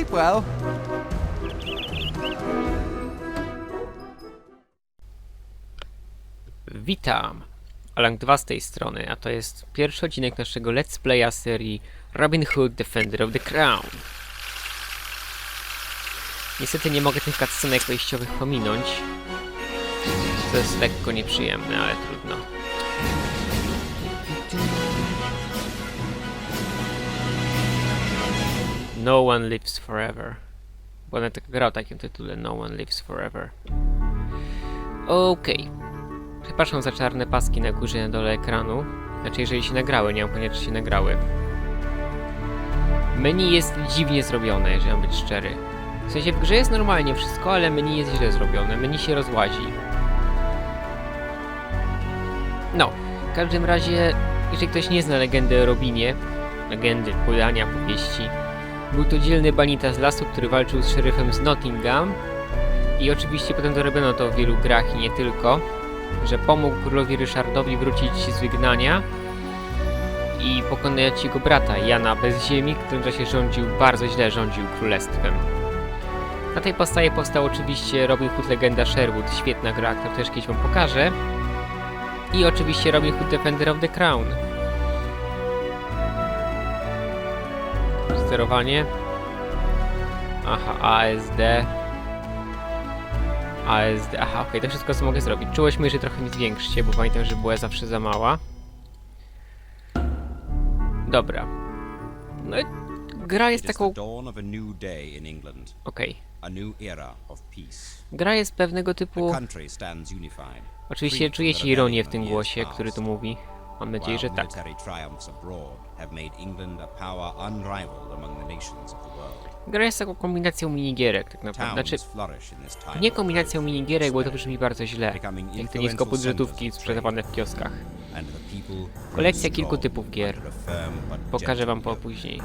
Sleep well. Witam! Alang 2 z tej strony, a to jest pierwszy odcinek naszego Let's Playa serii Robin Hood Defender of the Crown. Niestety nie mogę tych cutscenek wejściowych pominąć. To jest lekko nieprzyjemne, ale trudno. No one lives forever. Bo ona tak grał w takim tytule No one lives forever. Okej. Przepraszam za czarne paski na górze i na dole ekranu. Znaczy, jeżeli się nagrały, nie mam pojęcia, czy się nagrały. Menu jest dziwnie zrobione, jeżeli mam być szczery. W sensie w grze jest normalnie wszystko, ale menu jest źle zrobione. Menu się rozłazi. No, w każdym razie, jeżeli ktoś nie zna legendy o Robinie, legendy, podania, powieści, był to dzielny banita z lasu, który walczył z szeryfem z Nottingham. I oczywiście potem dorobiono to w wielu grach i nie tylko, że pomógł królowi Ryszardowi wrócić z wygnania i pokonać jego brata Jana bez ziemi, który w czasie bardzo źle rządził królestwem. Na tej podstawie powstał oczywiście Robin Hood Legenda Sherwood, świetna gra, którą też kiedyś wam pokażę. I oczywiście Robin Hood Defender of the Crown. Sterowanie. Aha, ASD. Aha, okej, to wszystko co mogę zrobić. Czułość myszy trochę mi zwiększcie, bo pamiętam, że była zawsze za mała. Dobra. No i gra jest taką... Okej. Gra jest pewnego typu... Oczywiście czujecie ironię w tym głosie, który tu mówi. Mam nadzieję, że tak. Gra jest taką kombinacją minigierek, tak naprawdę. Znaczy, nie kombinacją minigierek, bo to brzmi bardzo źle, jak te niskobudżetówki sprzedawane w kioskach. Kolekcja kilku typów gier. Pokażę wam po później.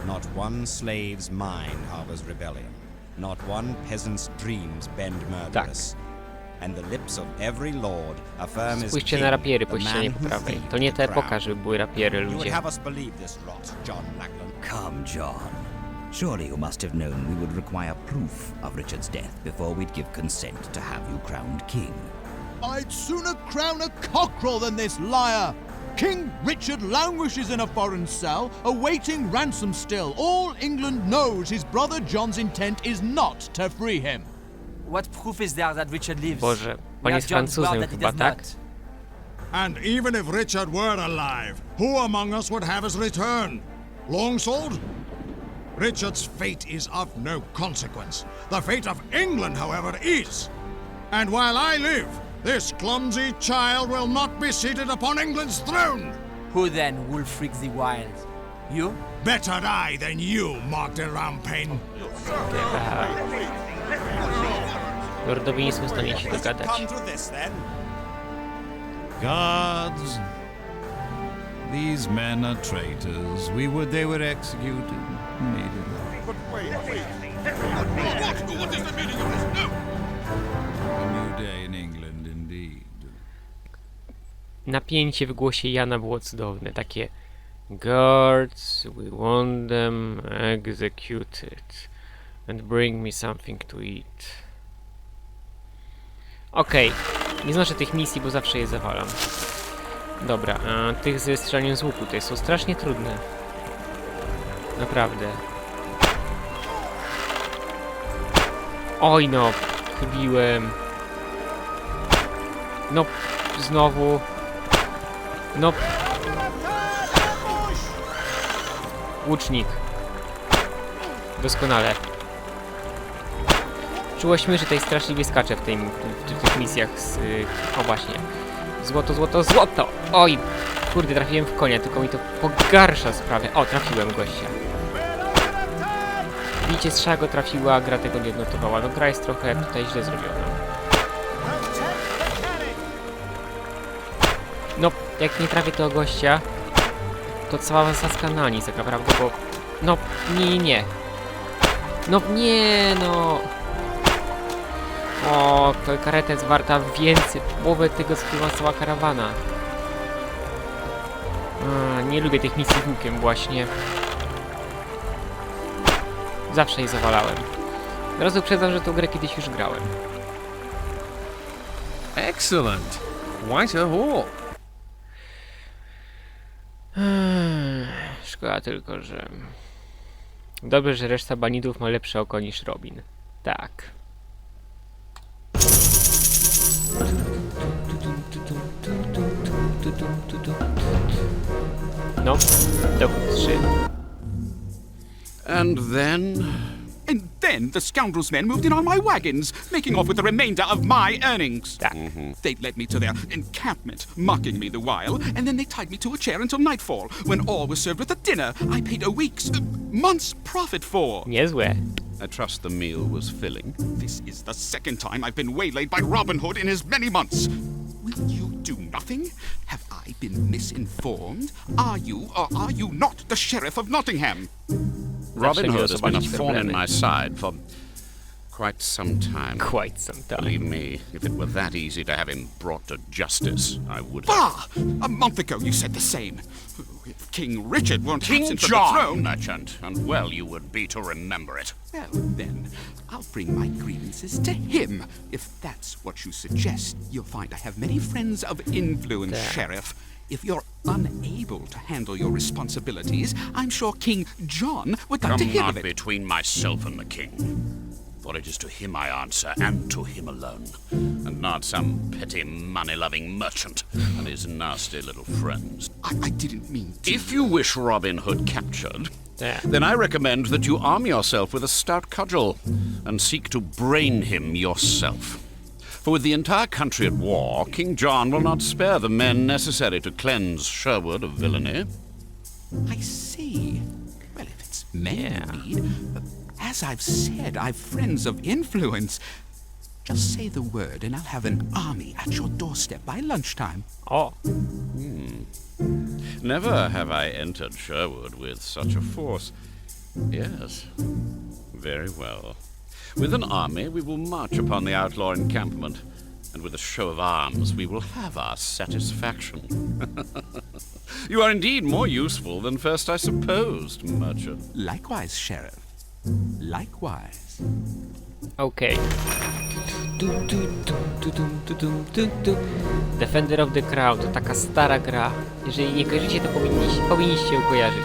Not one slave's mind harbors rebellion. Not one peasant's dreams bend murderous. And the lips of every lord affirm his Spójrzcie na rapiery po ścianie po prawej. To nie ta epoka, żeby były rapiery, ludzie. Come, John. Surely you must have known we would require proof of Richard's death before we'd give consent to have you crowned king. I'd sooner crown a cockerel than this liar! King Richard languishes in a foreign cell, awaiting ransom still. All England knows his brother John's intent is not to free him. What proof is there that Richard lives? Boże, pan jest Francuzem chyba, tak? And even if Richard were alive, who among us would have his return? Longsword? Richard's fate is of no consequence. The fate of England, however, is. And while I live, this clumsy child will not be seated upon England's throne! Who then will freak the wild? You? Better die than you, Mark de Rampain. Lordowie nie są w stanie się dogadać. Gods, these men are traitors. We would they were executed. What is the meaning of this? No! A new day in England indeed. Napięcie w głosie Jana było cudowne. Takie... Guards, we want them executed. And bring me something to eat. Okej. Nie znoszę tych misji, bo zawsze je zawalam. Dobra, a tych ze strzelaniem z łuku to są strasznie trudne. Naprawdę. Oj no, chybiłem. No, znowu. No. Łucznik. Doskonale. Czułość myszy tej straszliwie skacze w tych misjach z... O właśnie. Złoto, złoto, złoto! Oj! Kurde, trafiłem w konia, tylko mi to pogarsza sprawę. O, trafiłem gościa. Bicie strzała go trafiła, gra tego nie odnotowała. No gra jest trochę tutaj źle zrobiona. No, jak nie trafię tego gościa, to cała zasadzka na nic tak naprawdę, bo... No, nie. No, nie, no... O, to kareta jest warta więcej, połowę tego, co chyba cała karawana. Nie lubię tych misji z łukiem właśnie. Zawsze je zawalałem. Od razu uprzedzam, że tą grę kiedyś już grałem. Excellent. Quite a haul. Szkoda tylko, że... Dobrze, że reszta banitów ma lepsze oko niż Robin. Tak. No, dowód 3. And then... And then the scoundrels' men moved in on my wagons, making off with the remainder of my earnings. Tak. They led me to their encampment, mocking me the while, and then they tied me to a chair until nightfall, when all was served with a dinner I paid a week's, month's profit for. Niezłe. I trust the meal was filling. This is the second time I've been waylaid by Robin Hood in as many months. Will you do nothing? Have I been misinformed? Are you or are you not the Sheriff of Nottingham? Robin miło Hood has been a zobaczyć thorn in problemy. my side for quite some time. Quite some time. Believe me, if it were that easy to have him brought to justice, I would have. Ah! A month ago you said the same. If King Richard won't King absent from John, the throne... merchant, and well you would be to remember it. Well, then, I'll bring my grievances to him. If that's what you suggest, you'll find I have many friends of influence, There. Sheriff. If you're unable to handle your responsibilities, I'm sure King John would like to Come hear not of it. between myself and the king. For it is to him I answer, and to him alone, and not some petty money-loving merchant and his nasty little friends. I didn't mean to. If you wish Robin Hood captured, There. then I recommend that you arm yourself with a stout cudgel and seek to brain him yourself. For with the entire country at war, King John will not spare the men necessary to cleanse Sherwood of villainy. I see. Well, if it's men Yeah. you need, as I've said, I've friends of influence. Just say the word and I'll have an army at your doorstep by lunchtime. O, Never have I entered Sherwood with such a force. Yes, very well. With an army we will march upon the outlaw encampment, and with a show of arms we will have our satisfaction. You are indeed more useful than first I supposed, merchant. Likewise, Sheriff. Likewise. okej. Defender of the Crown to taka stara gra. Jeżeli nie kojarzycie, to powinniście ją kojarzyć.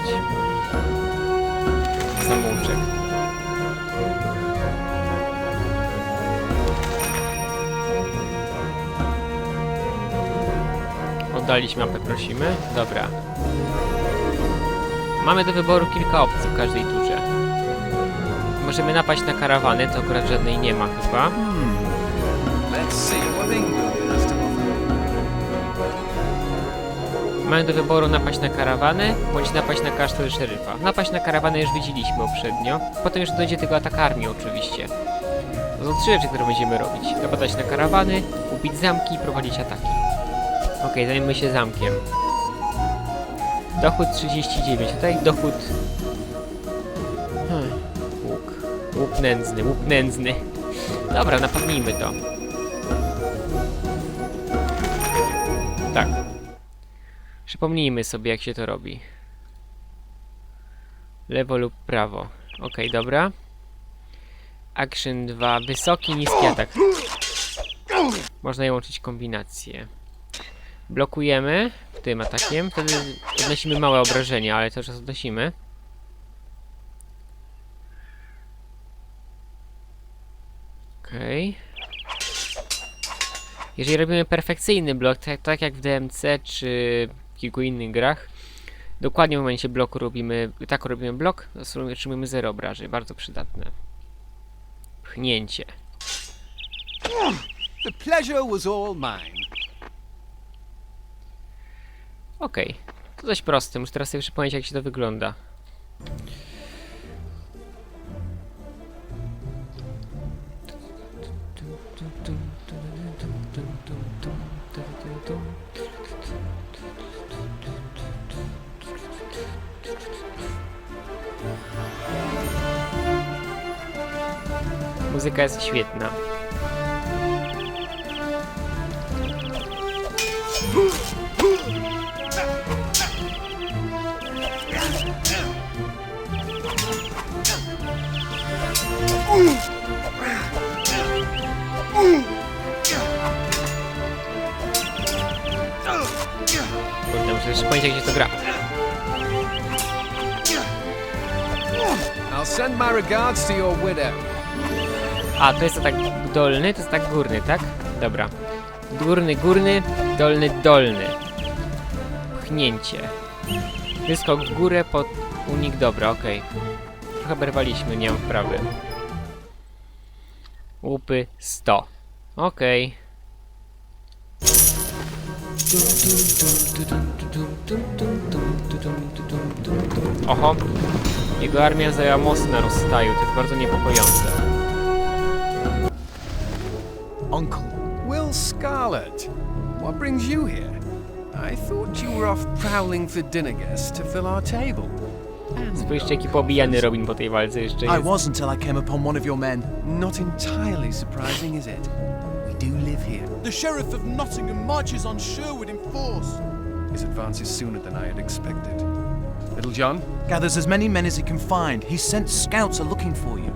Samouczek. Oddalić mapę, prosimy. Dobra. Mamy do wyboru kilka opcji w każdej turze. Możemy napaść na karawany, to akurat żadnej nie ma chyba. Let's see what England has to offer. Mamy do wyboru napaść na karawany, bądź napaść na klasztor szeryfa. Napaść na karawany już widzieliśmy poprzednio. Potem już dojdzie tego atak armii oczywiście. To są 3 rzeczy, które będziemy robić. Napadać na karawany, ubić zamki i prowadzić ataki. Okej, zajmijmy się zamkiem. Dochód 39, tutaj dochód... Łuk. Łuk nędzny, łuk nędzny. Dobra, napadnijmy to. Tak. Przypomnijmy sobie, jak się to robi. Lewo lub prawo. Okej, dobra. Action 2. Wysoki, niski atak. Można je łączyć kombinacje. Blokujemy tym atakiem. Wtedy odnosimy małe obrażenia, ale cały czas odnosimy. Okej. Jeżeli robimy perfekcyjny blok, tak jak w DMC czy w kilku innych grach, dokładnie w momencie bloku robimy blok, otrzymujemy 0 obrażeń. Bardzo przydatne. Pchnięcie. The pleasure was all mine. Okej. To dość proste. Muszę teraz sobie przypomnieć, jak się to wygląda. Muzyka jest świetna. pamięć, jak się to gra. I'll send my regards to your widow. A, to jest atak dolny, to jest atak górny, tak? Dobra. Górny, górny, dolny, dolny. Pchnięcie. Wyskok w górę pod unik, dobra, okej. Trochę berwaliśmy, nie mam wprawy. Łupy 100. Okej. Oho. Jego armia zajęła most na rozstaju, to jest bardzo niepokojące. Uncle. Will Scarlet, what brings you here? I thought you were off prowling for dinner guests to fill our table. Spójrzcie, jaki pobijany Robin po tej walce jeszcze I jest. was until I came upon one of your men. Not entirely surprising, is it? We do live here. The Sheriff of Nottingham marches on Sherwood in force. His advance is sooner than I had expected. Little John? Gathers as many men as he can find. He's sent scouts are looking for you.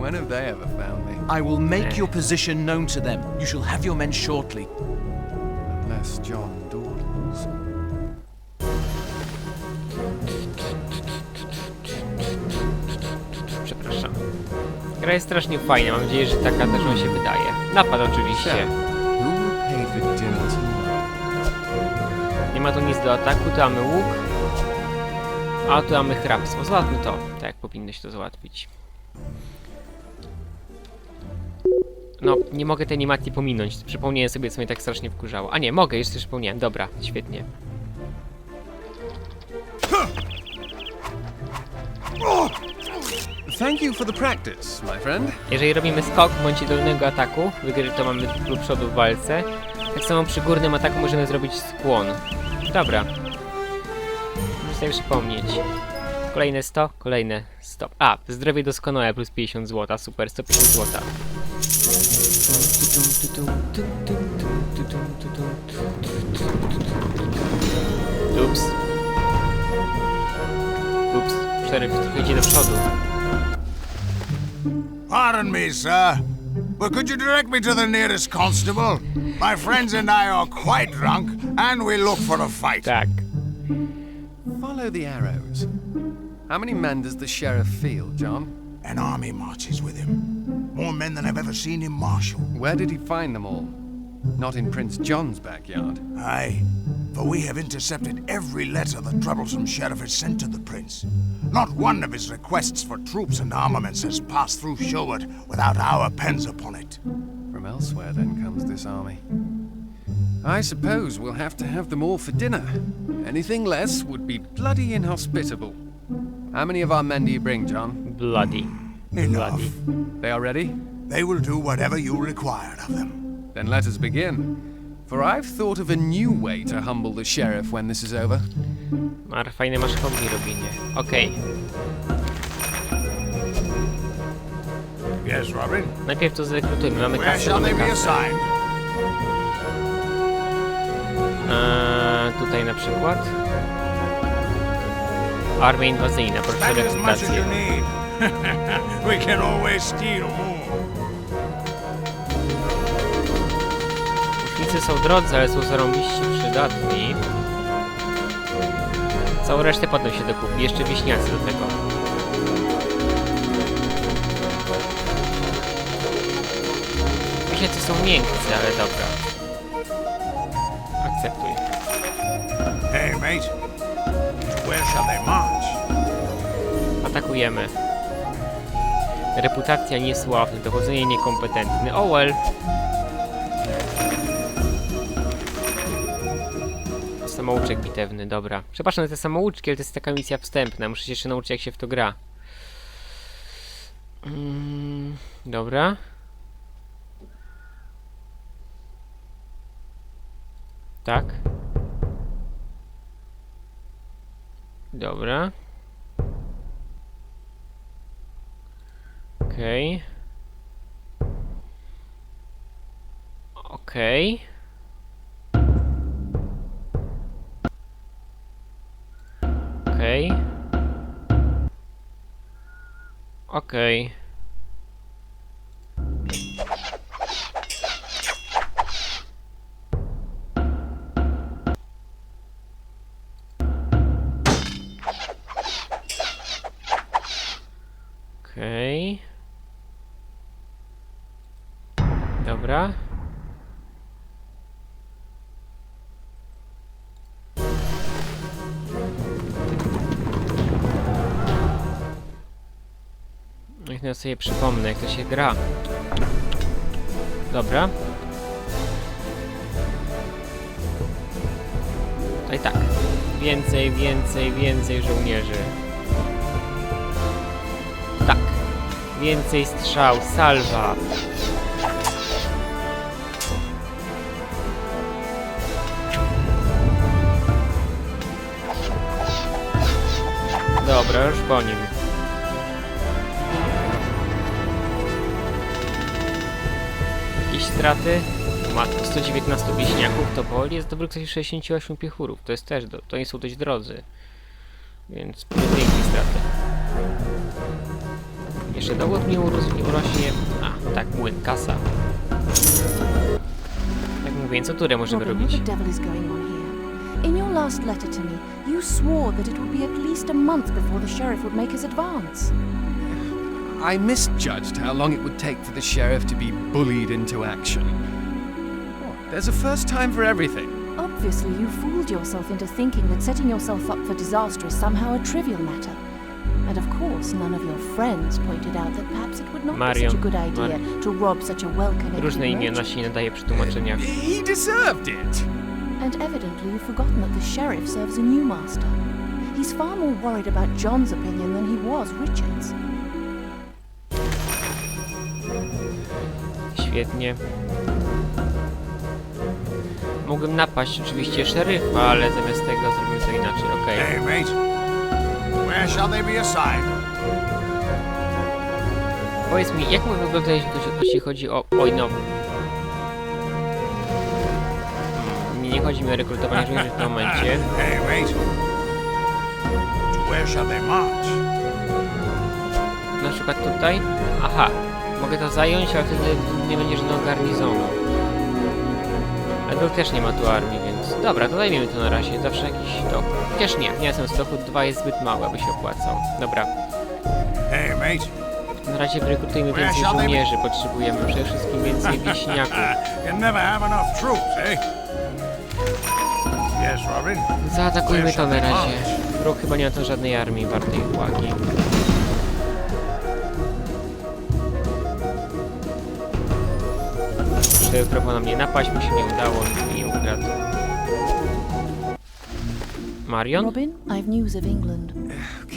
When have they ever found me? I will make your position known to them. You shall have your men shortly. Unless John dawdles. Przepraszam. Gra jest strasznie fajna, mam nadzieję, że taka też wam się wydaje. Napad oczywiście. Who will pay for dinner tomorrow? Nie ma tu nic do ataku, tu mamy łuk. A tu mamy hrabstwo. Załatwmy to, tak jak powinno się to załatwić. No, nie mogę tej animacji pominąć. Przypomniałem sobie, co mnie tak strasznie wkurzało. A nie, mogę, jeszcze przypomniałem. Dobra, świetnie. Thank you for the practice, my friend. Jeżeli robimy skok w momencie dolnego ataku, to mamy do przodu w walce. Tak samo przy górnym ataku możemy zrobić skłon. Dobra. Muszę sobie przypomnieć. Kolejne 100, kolejne 100. A, zdrowie doskonałe plus 50 zł, super, 150 zł. Ups. Ups, szeryf trochę idzie do przodu. Pardon me, sir, but could you direct me to the nearest constable? My friends and I are quite drunk, and we look for a fight. Tak. Follow the arrows. How many men does the sheriff field, John? An army marches with him. More men than I've ever seen him marshal. Where did he find them all? Not in Prince John's backyard. Aye, for we have intercepted every letter the troublesome sheriff has sent to the prince. Not one of his requests for troops and armaments has passed through Sherwood without our pens upon it. From elsewhere, then, comes this army. I suppose we'll have to have them all for dinner. Anything less would be bloody inhospitable. How many of our men do you bring, John? Bloody. Enough. They are ready? They will do whatever you require of them. Then let us begin. For I've thought of a new way to humble the sheriff when this is over. Fajne masz hobby, Robinie. Okej. Yes, Robin? Najpierw to zrekrutujmy. Mamy Where kasę, shall mamy they be kasę. assigned? Tutaj na przykład. Armia inwazyjna, proszę o That is much as rekrutację. you need. We can always steal more. Łucznicy są drodzy, ale są zarąbiście przydatni. Całą resztę potem się dokupi. Jeszcze wieśniacy do tego. Wieśniacy są miękcy, ale dobra. Akceptuj. Hey, mate. Where shall they march? Atakujemy. Reputacja niesławny, dochodzenie niekompetentny. Oh well. Samouczek bitewny, dobra. Przepraszam za te samouczki, ale to jest taka misja wstępna. Muszę się jeszcze nauczyć, jak się w to gra. Dobra. Tak. Dobra. Okej. Okej. Okej. Okej. Okej. Dobra. Niech ja sobie przypomnę, jak to się gra. Dobra. No i tak. Więcej, więcej, więcej żołnierzy. Tak. Więcej strzał, salwa. Dobra, już po nim. Jakieś straty? Matko, 119 wieśniaków to boli, jest dobrych 68 piechurów. To jest też, to nie są dość drodzy. Więc piękne straty. Jeszcze dowód mi urośnie. A, tak, młyn, kasa. Tak mówię, co turę możemy robić? In your last letter to me, you swore that it would be at least a month before the sheriff would make his advance. I misjudged how long it would take for the sheriff to be bullied into action. There's a first time for everything. Obviously, you fooled yourself into thinking that setting yourself up for disaster is somehow a trivial matter. And of course, none of your friends pointed out that perhaps it would not be such a good idea to rob such a well-connected Różne imiona się nie nadaje przy tłumaczeniach. He deserved it. And evidently you've forgotten that the sheriff serves a new master. He's far more worried about John's opinion than he was Richard's. Świetnie. Mógłbym napaść oczywiście szeryfa, ale zamiast tego zrobimy to inaczej, okej. Hey, mate. Where shall they be assigned? Powiedz mi, jak mógł wyglądać, jeśli chodzi o... Oj, no. Nie chodzi mi o rekrutowanie żołnierzy w tym momencie. Hey, mate. Where shall they march? Na przykład tutaj. Aha. Mogę to zająć, ale wtedy nie będzie żadnego garnizonu. Ale też nie ma tu armii, więc... Dobra, to zajmiemy to na razie. Zawsze jakiś dochód. Chociaż nie, wniosek z dochód 2 jest zbyt mały, aby się opłacał. Dobra. Hey, mate. Na razie wyrekrutujmy więcej żołnierzy. Potrzebujemy przede wszystkim więcej wieśniaków. You never have enough troops, eh? Yes, Robin. Zaatakujmy to na razie. Wróg chyba nie ma tu żadnej armii wartej uwagi. Próbował na mnie napaść, mu się nie udało, nic mi nie ukradł. Marion? Robin, I've news of England.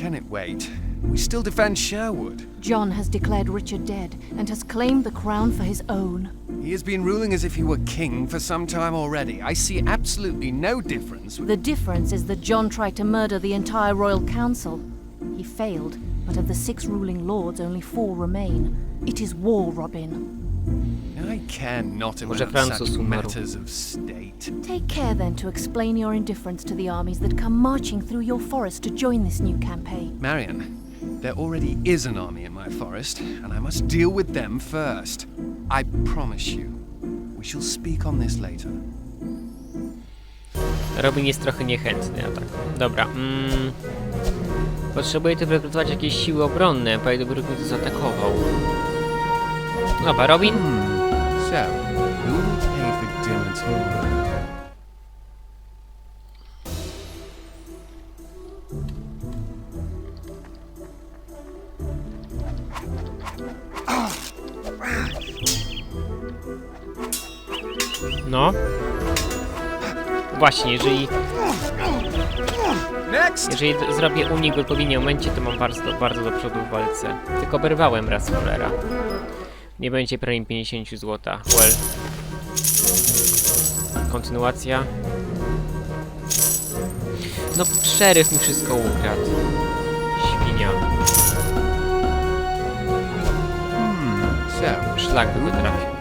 Can it wait? We still defend Sherwood. John has declared Richard dead and has claimed the crown for his own. He has been ruling as if he were king for some time already. I see absolutely no difference. The difference is that John tried to murder the entire royal council. He failed, but of the 6 ruling lords, only 4 remain. It is war, Robin. I care not about such matters of state. Take care then to explain your indifference to the armies that come marching through your forest to join this new campaign. Marion, there already is an army in my forest, and I must deal with them first. I promise you. We shall speak on this later. Robin jest trochę niechętny, a tak. Dobra. Potrzebuję tu rekrutować jakieś siły obronne, bo jakby to zaatakował. Dobra, Robin. So, who will pay for dinner tomorrow? No. Właśnie, jeżeli zrobię unik w odpowiednim momencie, to mam bardzo do przodu w walce. Tylko oberwałem raz cholera. Nie będzie prawie 50 złota. Well. Kontynuacja. No, szeryf mi wszystko ukradł. Świnia. Szlak by go trafił.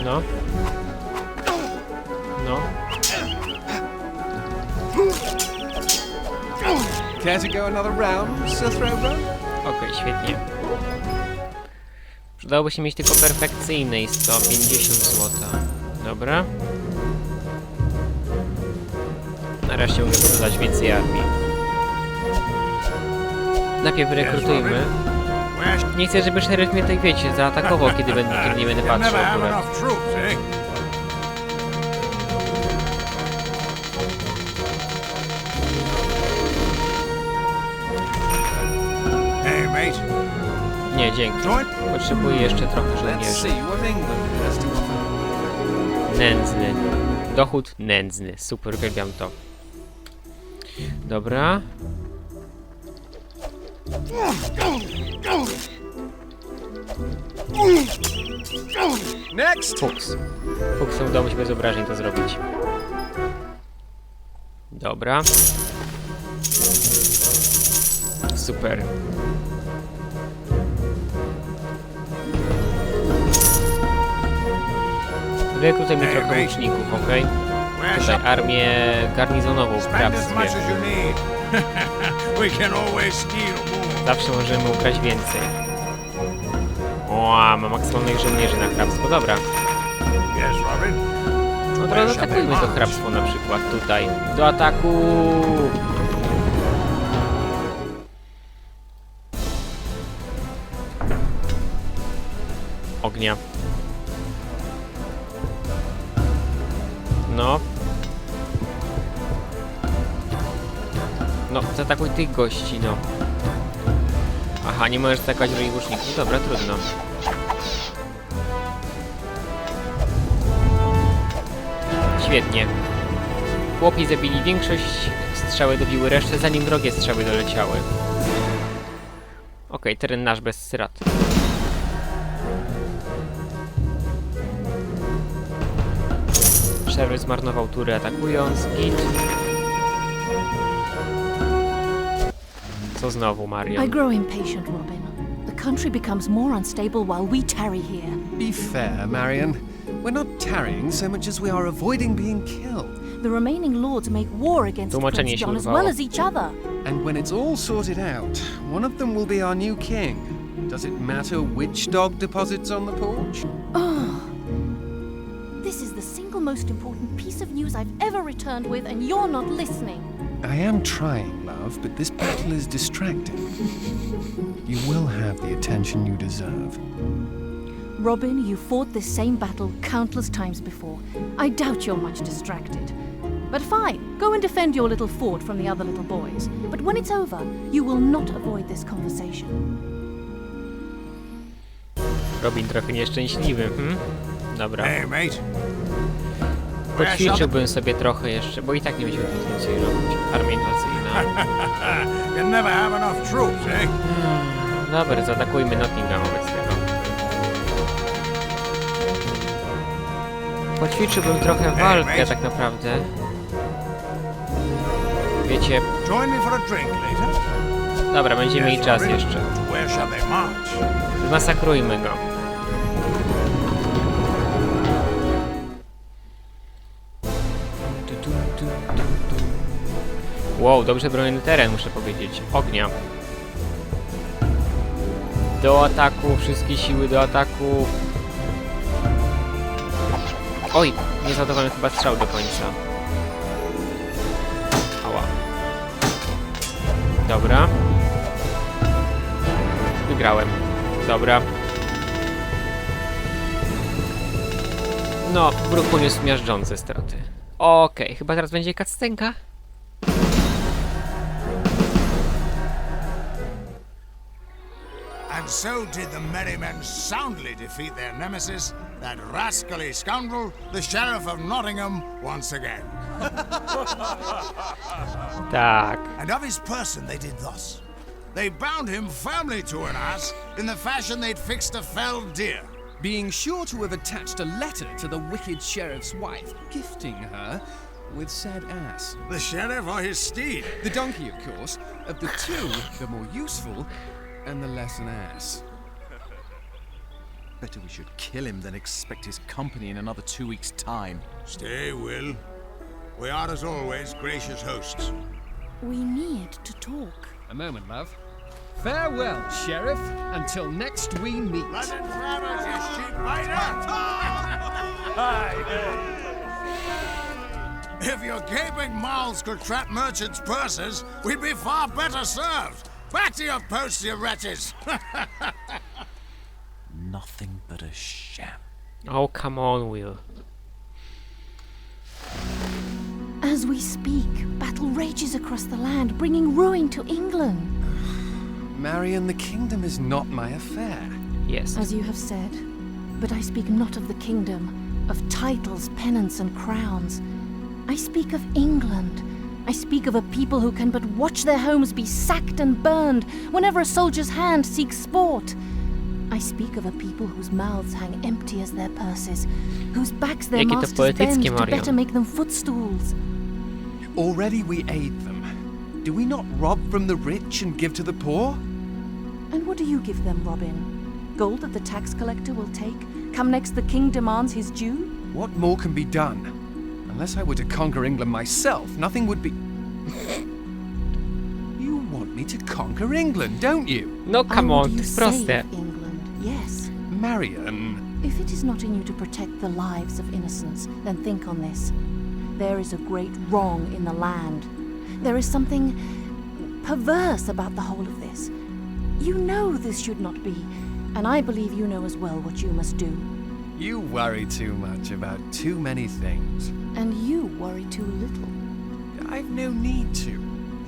No. No. Care to go another round, Sir Throwbro? Okej, świetnie. Przydałoby się mieć tylko perfekcyjne i 150 złota. Dobra. Nareszcie mogę dodać więcej armii. Najpierw rekrutujmy. Nie chcę, żeby szeryf mnie, tak wiecie, zaatakował, kiedy nie będę patrzył akurat. Nie, dzięki. Potrzebuję jeszcze trochę żołnierzy. Nędzny. Dochód nędzny. Super, uwielbiam to. Dobra. Next! Fuks. Fuksem udało mi się bez obrażeń to zrobić. Dobra. Super. Rekrutuj mi trochę łuczników, okej? Tutaj armię garnizonową w hrabstwie. Zawsze możemy ukraść więcej. O, mam maksymalnych żołnierzy na hrabstwo, dobra. No teraz atakujmy to hrabstwo na przykład tutaj. Do ataku! Ognia. No. No, zaatakuj tych gości, no. Aha, nie możesz atakować drogi łuczników. Dobra, trudno. Świetnie. Chłopi zabili większość, strzały dobiły resztę, zanim wrogie strzały doleciały. Okej, teren nasz bez strat. Szeryf zmarnował tury atakując. Git. Co znowu, Marion? I grow impatient, Robin. The country becomes more unstable while we tarry here. Be fair, Marion. We're not tarrying so much as we are avoiding being killed. The remaining lords make war against Prince John as well as each other. And when it's all sorted out, one of them will be our new king. Does it matter which dog deposits on the porch? Oh. This is the single most important piece of news I've ever returned with, and you're not listening. I am trying, love, but this battle is distracting. You will have the attention you deserve. Robin, you fought this same battle countless times before. I doubt you're much distracted. But fine, go and defend your little fort from the other little boys. But when it's over, you will not avoid this conversation. Robin trochę nieszczęśliwy, Dobra. Hey, mate. Poćwiczyłbym sobie trochę jeszcze, bo i tak nie będziemy nic więcej robić. Armia inwazyjna. You never have enough troops, eh? Dobra, zaatakujmy Nottingham wobec tego. Poćwiczyłbym trochę walkę tak naprawdę. Wiecie... Dobra, będziemy mieli czas jeszcze. Zmasakrujmy go. Wow, dobrze broniony teren, muszę powiedzieć. Ognia. Do ataku, wszystkie siły do ataku. Oj, nie załadowałem chyba strzał do końca. Ała. Dobra. Wygrałem. Dobra. No, wróg poniósł miażdżące straty. Okej, chyba teraz będzie cutscenka. And so did the merry men soundly defeat their nemesis, that rascally scoundrel, the Sheriff of Nottingham, once again. Tak. And of his person they did thus. They bound him firmly to an ass, in the fashion they'd fixed a fell deer. Being sure to have attached a letter to the wicked sheriff's wife, gifting her with said ass. The sheriff or his steed? The donkey, of course. Of the two, the more useful, and the less an ass. Better we should kill him than expect his company in another 2 weeks' time. Stay, Will. We are, as always, gracious hosts. We need to talk. A moment, love. Farewell, Sheriff, until next we meet. London Travers, you sheep rider! If your gaping mouths could trap merchants' purses, we'd be far better served. Back to your posts, you wretches! Nothing but a sham. Oh, come on, Will. As we speak, battle rages across the land, bringing ruin to England. Marion, the kingdom is not my affair. Yes. As you have said, but I speak not of the kingdom, of titles, pennants, and crowns. I speak of England. I speak of a people who can but watch their homes be sacked and burned whenever a soldier's hand seeks sport. I speak of a people whose mouths hang empty as their purses, whose backs their Jakie to masters bend poetyckie, to Marion. better make them footstools. Already we aid them. Do we not rob from the rich and give to the poor? And what do you give them, Robin? Gold that the tax collector will take? Come next the king demands his due? What more can be done? Unless I were to conquer England myself, nothing would be... You want me to conquer England, don't you? No, come I on, would to you jest proste. save England, yes. Marion... If it is not in you to protect the lives of innocents, then think on this. There is a great wrong in the land. There is something perverse about the whole of this. You know this should not be, and I believe you know as well what you must do. You worry too much about too many things. And you worry too little. I've no need to.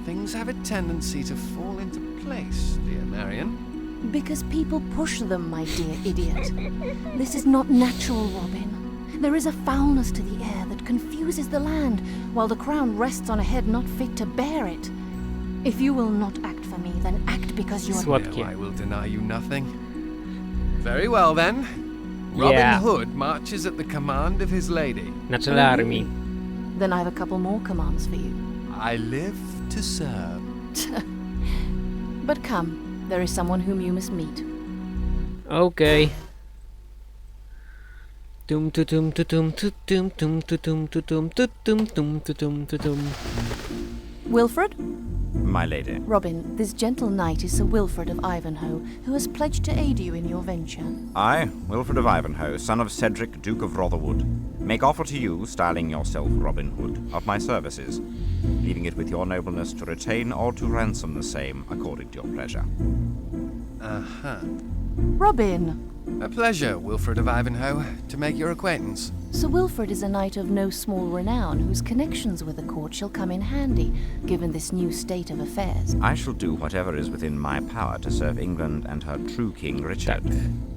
Things have a tendency to fall into place, dear Marion. Because people push them, my dear idiot. This is not natural, Robin. There is a foulness to the air that confuses the land, while the crown rests on a head not fit to bear it. If you will not act for me, then act because you are... Słodkie. No, I will deny you nothing. Very well, then. Robin Hood marches at the command of his lady. Na czele armii. Then I have a couple more commands for you. I live to serve. But come, there is someone whom you must meet. Okay. Tum tutum tutum tutum tum tutum tutum tutum tum tutum tutum. Wilfred? My lady. Robin, this gentle knight is Sir Wilfred of Ivanhoe, who has pledged to aid you in your venture. I, Wilfred of Ivanhoe, son of Cedric, Duke of Rotherwood, make offer to you, styling yourself Robin Hood, of my services, leaving it with your nobleness to retain or to ransom the same according to your pleasure. Uh-huh. Robin! A pleasure, Wilfred of Ivanhoe, to make your acquaintance. Sir Wilfred is a knight of no small renown, whose connections with the court shall come in handy, given this new state of affairs. I shall do whatever is within my power to serve England and her true King Richard,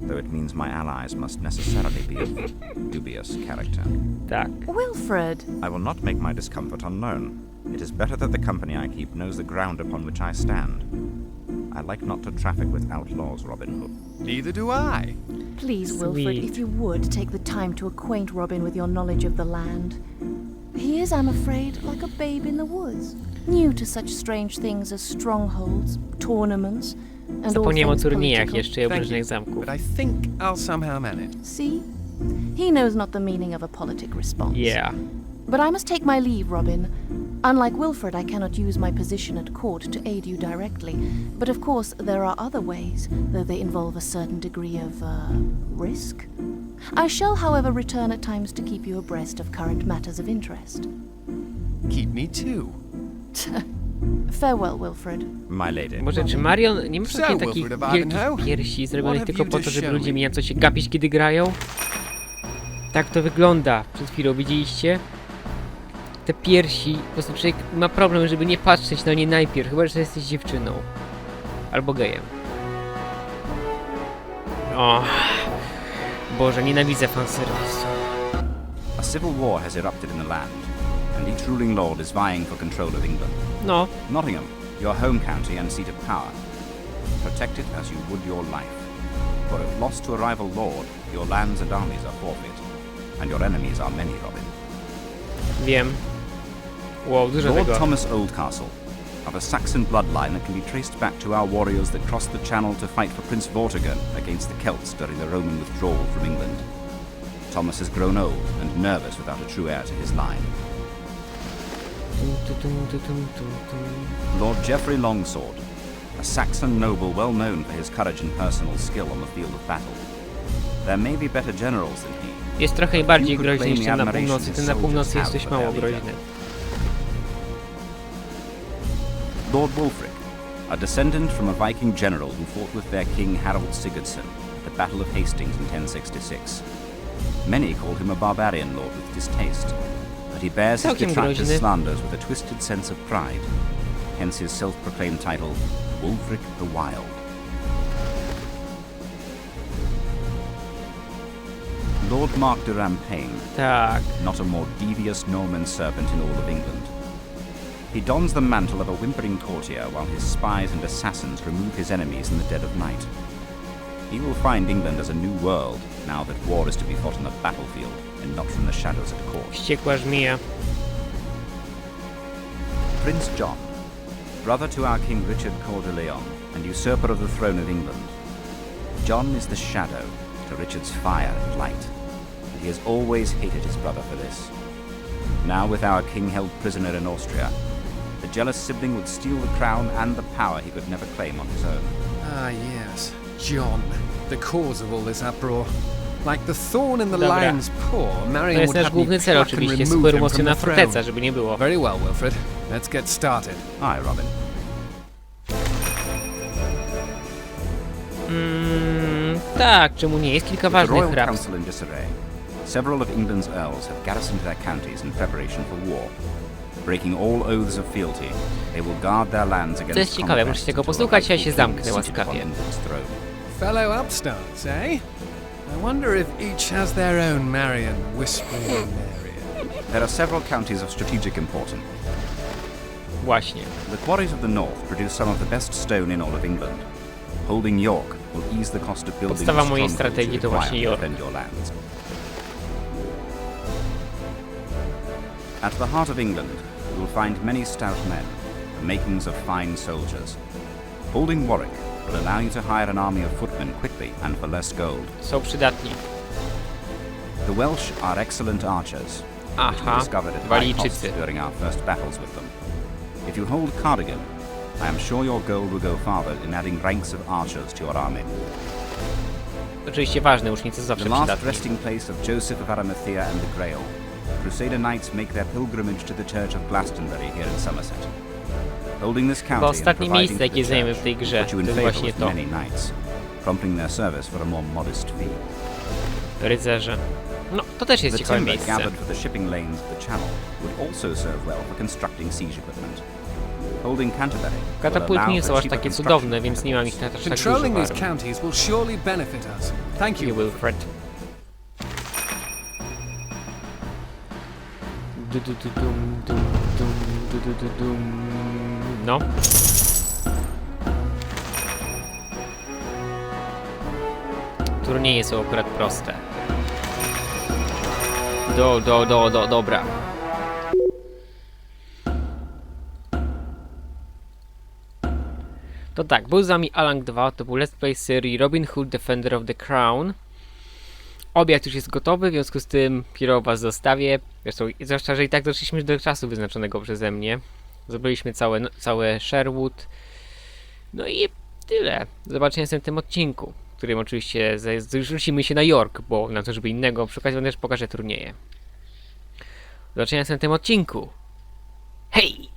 though it means my allies must necessarily be of dubious character. Tak. Wilfred! I will not make my discomfort unknown. It is better that the company I keep knows the ground upon which I stand. I like not to traffic with outlaws, Robin Hood. Neither do I. Please, Sweet. Wilfred, if you would, take the time to acquaint Robin with your knowledge of the land. He is, I'm afraid, like a babe in the woods, new to such strange things as strongholds, tournaments, and all Zapomniałem o things turniejach political. jeszcze i Thank obrężnych you, zamków. but I think I'll somehow manage. See? He knows not the meaning of a politic response. Yeah. But I must take my leave, Robin. Unlike Wilfred, I cannot use my position at court to aid you directly. But of course, there are other ways, though they involve a certain degree of, risk. I shall, however, return at times to keep you abreast of current matters of interest. Keep me too. Farewell, Wilfred. My lady. Może czy Marion nie ma So, takich Wilfred of wielkich Ivanhoe, piersi zrobionych what have tylko you po to to, żeby show ludzie me? mieli co się gapić, kiedy grają? Tak to wygląda. Przed chwilą widzieliście? Te piersi, po prostu człowiek ma problem, żeby nie patrzeć na nie najpierw, chyba że jesteś dziewczyną. Albo gejem. O, Boże, nienawidzę fanserwisu. A civil war has erupted in the land, and each ruling lord is vying for control of England. No, Nottingham, your home county and seat of power. Protect it as you would your life. For if lost to a rival lord, your lands and armies are forfeit, and your enemies are many, Robin. wiem. Wow, dużo Lord tego. Thomas Oldcastle, of a Saxon bloodline that can be traced back to our warriors that crossed the Channel to fight for Prince Vortigern against the Celts during the Roman withdrawal from England. Thomas has grown old and nervous without a true heir to his line. Lord Geoffrey Longsword, a Saxon noble well known for his courage and personal skill on the field of battle. There may be better generals than he, jest trochę bardziej groźny niż ten na północy. Ten na północy jest dość mało groźny. Lord Wulfric, a descendant from a Viking general who fought with their king Harold Sigurdsson at the Battle of Hastings in 1066. Many called him a barbarian lord with distaste, but he bears his detractors' slanders with a twisted sense of pride, hence his self-proclaimed title, Wulfric the Wild. Lord Mark de Rampagne, not a more devious Norman serpent in all of England. He dons the mantle of a whimpering courtier while his spies and assassins remove his enemies in the dead of night. He will find England as a new world, now that war is to be fought on the battlefield and not from the shadows at court. Wściekła żmija. Prince John, brother to our King Richard Coeur de Lion and usurper of the throne of England. John is the shadow to Richard's fire and light, and he has always hated his brother for this. Now with our king held prisoner in Austria, the jealous sibling would steal the crown and the power he could never claim on his own. Ah, yes. John, the cause of all this uproar. Like the thorn in the lion's paw, Marion would have me pluck and remove him from the throne. Very well, Wilfred. Let's get started. Aye, Robin. Tak, czemu nie? Jest kilka ważnych hrabstw. Several of England's earls have garrisoned their counties in preparation for war. Breaking all oaths of fealty, they will guard their lands against. To jest ciekawe, muszę tego posłuchać, ja się zamknę łaskawie. Fellow upstarts, eh? I wonder if each has their own Marion whispering area. There are several counties of strategic importance. Właśnie. The quarries of the north produce some of the best stone in all of England. Holding York will ease the cost of building podstawa mojej strategii to właśnie York. At the heart of England, you will find many stout men, the makings of fine soldiers. Holding Warwick will allow you to hire an army of footmen quickly and for less gold. Są przydatni. The Welsh are excellent archers, which we discovered at high cost during our first battles with them. If you hold Cardigan, I am sure your gold will go farther in adding ranks of archers to your army. Oczywiście ważne, łucznicy zawsze the last przydatni. resting place of Joseph of Arimathea and the Grail, Crusader knights make their pilgrimage to the Church of Glastonbury here in Somerset. Holding this county Bo ostatnie miejsce, jakie zajmę w tej grze, to jest właśnie to. Many knights, prompting their service for a more modest fee. Rycerze. No, to też jest ciekawe miejsce. gathered for the shipping lanes of the Channel would also serve well for constructing siege equipment. Holding Canterbury. Katapulty nie są aż takie cudowne, więc nie mam ich na to tak dużo. Controlling these counties will surely benefit us. Thank you, Wilfred. No. Turnieje są akurat proste. Dobra. To tak, był z wami Alang 2, to był Let's Play serii Robin Hood Defender of the Crown. Obiad już jest gotowy, w związku z tym Piro was zostawię. Zresztą, zwłaszcza, że i tak doszliśmy do czasu wyznaczonego przeze mnie. Zrobiliśmy całe Sherwood. No i tyle. Do zobaczenia w następnym odcinku, w którym oczywiście zrzucimy się na York, bo na to, żeby innego przy okazji też pokażę turnieje. Do zobaczenia w następnym odcinku. Hej!